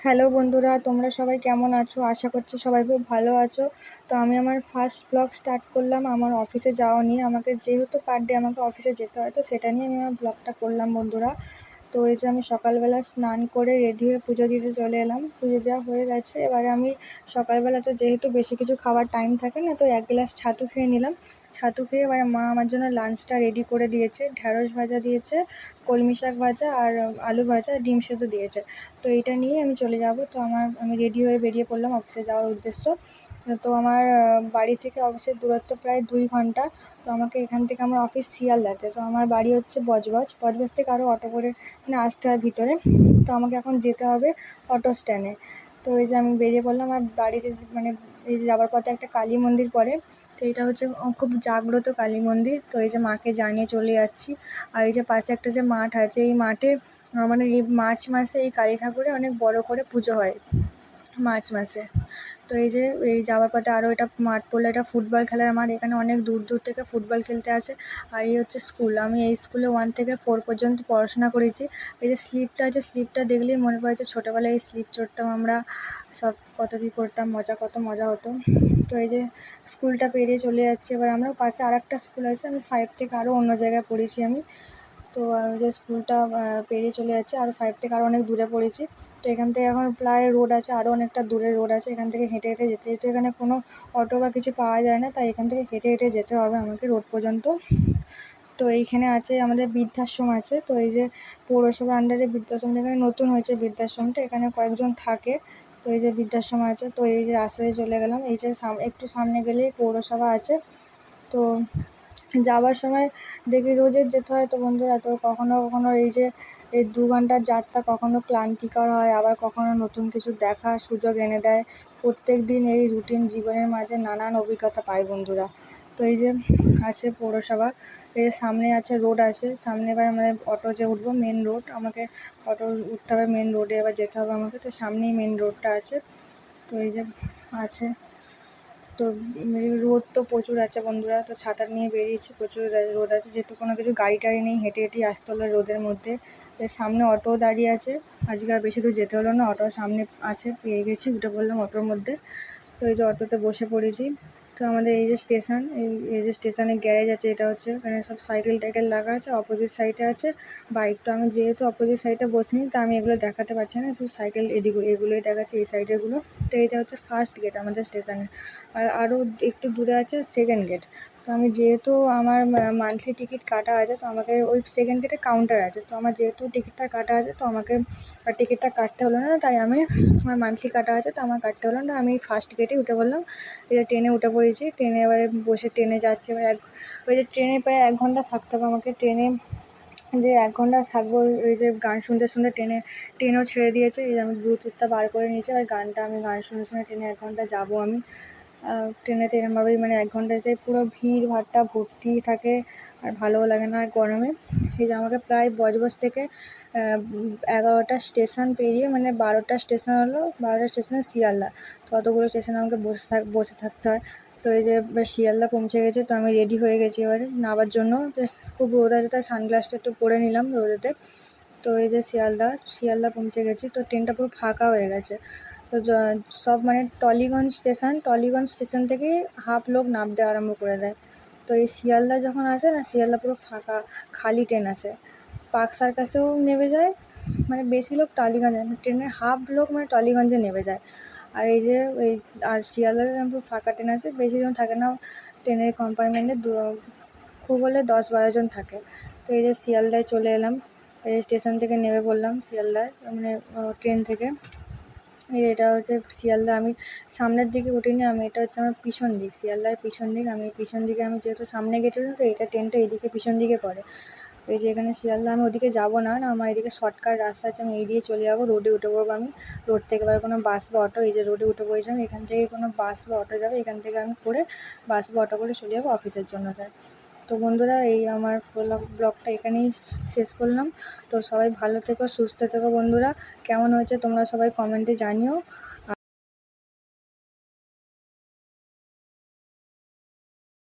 Hello বন্ধুরা, তোমরা সবাই কেমন আছো? আশা করছি সবাই খুব ভালো আছো। তো আমি আমার ফার্স্ট ব্লগ স্টার্ট করলাম আমার অফিসে যাওয়া নিয়ে। আমাকে যেহেতু পার ডে আমাকে অফিসে যেতে হয়, তো সেটা নিয়ে আমি আমার ব্লগটা করলাম বন্ধুরা। তো এই যে আমি সকালবেলা স্নান করে রেডি হয়ে পুজো দিতে চলে এলাম। পুজো দেওয়া হয়ে গেছে। এবারে আমি সকালবেলা তো যেহেতু বেশি কিছু খাওয়ার টাইম থাকে না, তো এক গ্লাস ছাতু খেয়ে নিলাম। ছাতু খেয়ে এবারে মা আমার জন্য লাঞ্চটা রেডি করে দিয়েছে। ঢ্যাঁড়স ভাজা দিয়েছে, কলমি শাক ভাজা আর আলু ভাজা, ডিম সেদ্ধ দিয়েছে। তো এইটা নিয়ে আমি চলে যাব। তো আমি রেডি হয়ে বেরিয়ে পড়লাম অফিসে যাওয়ার উদ্দেশ্য। তো আমার বাড়ি থেকে অফিসের দূরত্ব প্রায় 2 ঘন্টা। তো আমাকে এখান থেকে আমার অফিস শিয়ালদাতে। তো আমার বাড়ি হচ্ছে বজবজ। বজবজ থেকে আরও অটো করে আসতে হয় ভিতরে। তো আমাকে এখন যেতে হবে অটো স্ট্যান্ডে। তো এই যে আমি বেরিয়ে পড়লাম। আর বাড়িতে এই যে যাওয়ার পথে একটা কালী মন্দির পড়ে। তো এটা হচ্ছে খুব জাগ্রত কালী মন্দির। তো এই যে মাকে জানিয়ে চলে যাচ্ছি। আর এই যে পাশে একটা যে মাঠ আছে, এই মাঠে মানে এই মার্চ মাসে এই কালী ঠাকুরের অনেক বড় করে পুজো হয় মার্চ মাসে। তো এই যে এই যাওয়ার পথে আরও এটা মাঠ পড়লো, এটা ফুটবল খেলার মাঠ। এখানে অনেক দূর দূর থেকে ফুটবল খেলতে আসে। আর এই হচ্ছে স্কুল। আমি এই স্কুলে 1 থেকে 4 পর্যন্ত পড়াশোনা করেছি। এই যে স্লিপটা আছে, স্লিপটা দেখলেই মনে পড়ে যে ছোটোবেলায় এই স্লিপ চড়তাম আমরা, সব কত কী করতাম, কত মজা হতো। তো এই যে স্কুলটা পেরিয়ে চলে যাচ্ছি। এবার আমরা পাশে আরেকটা স্কুল আছে। আমি 5 থেকে আরও অন্য জায়গায় পড়েছি আমি। তো যে স্কুলটা পেরিয়ে চলে যাচ্ছি। আরও 5 থেকে আরও অনেক দূরে পড়েছি। তো এখান থেকে এখন প্রায় রোড আছে, আরও অনেকটা দূরে রোড আছে। এখান থেকে হেঁটে হেঁটে যেতে যেতে, এখানে কোনো অটো বা কিছু পাওয়া যায় না, তাই এখান থেকে হেঁটে হেঁটে যেতে হবে আমাকে রোড পর্যন্ত। তো এইখানে আছে আমাদের বৃদ্ধাশ্রম আছে। তো এই যে পৌরসভার আন্ডারে বৃদ্ধাশ্রম, এখানে নতুন হয়েছে বৃদ্ধাশ্রমটা, এখানে কয়েকজন থাকে। তো এই যে বৃদ্ধাশ্রম আছে। তো এই যে রাস্তায় চলে গেলাম। এই যে একটু সামনে গেলেই পৌরসভা আছে। তো যাওয়ার সময় দেখি রোজের যেতে হয় তো বন্ধুরা। তো কখনো কখনো এই যে এই 2 ঘন্টার যাত্রা কখনো ক্লান্তিকর হয়, আবার কখনো নতুন কিছু দেখার সুযোগ এনে দেয়। প্রত্যেক দিন এই রুটিন জীবনের মাঝে নানান অভিজ্ঞতা পাই বন্ধুরা। তো এই যে আছে পৌরসভা, এই যে সামনে আছে রোড আছে সামনে। এবার আমাদের অটো যে উঠবো, মেন রোড, আমাকে অটো উঠতে হবে মেন রোডে, এবার যেতে হবে আমাকে। তো সামনেই মেন রোডটা আছে। তো এই যে আছে। তো রোদ তো প্রচুর আছে বন্ধুরা। তো ছাতা নিয়ে বেরিয়েছি, প্রচুর রোদ আছে, যেহেতু কোনো কিছু গাড়ি টাড়ি নেই, হেঁটে হেঁটেই আসতে হলো রোদের মধ্যে। এর সামনে অটোও দাঁড়িয়ে আছে। আজকে আর বেশি দূর যেতে হলো না, অটো সামনে আছে, পেয়ে গেছি, উঠে পড়লাম অটোর মধ্যে। তো এই যে অটোতে বসে পড়েছি। তো আমাদের এই যে স্টেশন, এই যে স্টেশনের গ্যারেজ আছে, এটা হচ্ছে এখানে সব সাইকেল টাইকেল লাগা আছে। অপোজিট সাইডে আছে বাইক। তো আমি যেহেতু অপোজিট সাইডে বসিনি, তো আমি এগুলো দেখাতে পারছি না, শুধু সাইকেল এগুলোই দেখাচ্ছে, এই সাইডেরগুলো। তো এইটা হচ্ছে ফার্স্ট গেট আমাদের স্টেশনের। আর আরও একটু দূরে আছে সেকেন্ড গেট। তো আমি যেহেতু আমার মান্থলি টিকিট কাটা আছে, তো আমাকে ওই সেকেন্ড গেটে কাউন্টার আছে। তো আমার যেহেতু টিকিটটা কাটা আছে, তো আমাকে টিকিটটা কাটতে হলো না, তাই আমার মান্থলি কাটা আছে, তো আমার কাটতে হলো না। আমি ফার্স্ট গেটেই উঠে পড়লাম। এই যে ট্রেনে উঠে পড়েছি। ট্রেনে এবারে বসে ট্রেনে যাচ্ছি। এবার ওই যে ট্রেনে প্রায় 1 ঘন্টা থাকতে হবে আমাকে ট্রেনে। যে 1 ঘন্টা থাকবো, ওই যে গান শুনতে শুনতে ট্রেনও ছেড়ে দিয়েছে। এই যে আমি ব্লুটুথটা বার করে নিয়েছি। আর আমি গান শুনে শুনে ট্রেনে 1 ঘন্টা যাবো আমি। ট্রেনেতে এরমভাবেই 1 ঘন্টা যে পুরো ভিড় ভাট্টা ভর্তি থাকে, আর ভালোও লাগে না আর গরমে। এই যে আমাকে প্রায় বজবজ থেকে 11টা স্টেশন পেরিয়ে 12টা স্টেশন হলো, 12টা স্টেশনে শিয়ালদা। তো অতগুলো স্টেশনে আমাকে বসে থাকতে হয়। তো এই যে এবার শিয়ালদা পৌঁছে গেছে। তো আমি রেডি হয়ে গেছি এবারে নামার জন্য। বেশ খুব রোদ আছে, তাই সানগ্লাসটা একটু পরে নিলাম রোদেতে। তো এই যে শিয়ালদা পৌঁছে গেছি। তো ট্রেনটা পুরো ফাঁকা হয়ে গেছে। তো সব টলিগঞ্জ স্টেশন থেকেই হাফ লোক নামতে আরম্ভ করে দেয়। তো এই শিয়ালদা যখন আসে না, শিয়ালদা পুরো ফাঁকা, খালি ট্রেন আসে। পার্ক সার্কাসেও নেমে যায়, বেশি লোক টলিগঞ্জে, ট্রেনের হাফ লোক টলিগঞ্জে নেমে যায়। আর এই যে আর শিয়ালদাতে পুরো ফাঁকা ট্রেন আসে, বেশিজন থাকে না ট্রেনের কম্পার্টমেন্টে, খুব হলে 10-12 জন থাকে। তো এই যে শিয়ালদায় চলে এলাম। এই স্টেশন থেকে নেমে পড়লাম শিয়ালদায়, ট্রেন থেকে। এটা হচ্ছে শিয়ালদা। আমি সামনের দিকে উঠিনি, এটা হচ্ছে আমার পিছন দিক, শিয়ালদার পিছন দিক। পিছন দিকে আমি যেহেতু সামনে গেটে উঠি, তো এটা ট্রেনটা এইদিকে পিছন দিকে পড়ে। এই যে এখানে শিয়ালদা, আমি ওদিকে যাবো না, আমার এদিকে শর্টকাট রাস্তা আছে, আমি এই দিয়ে চলে যাবো, রোডে উঠে পড়বো আমি। রোড থেকে এবার কোনো বাস বা অটো, এই যে রোডে উঠে পড়েছিলাম, এখান থেকে কোনো বাস বা অটো যাবে, এখান থেকে আমি করে বাস বা অটো করে চলে যাবো অফিসের জন্য স্যার। তো বন্ধুরা, এই আমার ব্লগটা এখানেই শেষ করলাম। তো সবাই ভালো থেকো, সুস্থ থেকো বন্ধুরা। কেমন হয়েছে তোমরা সবাই কমেন্টে জানিও।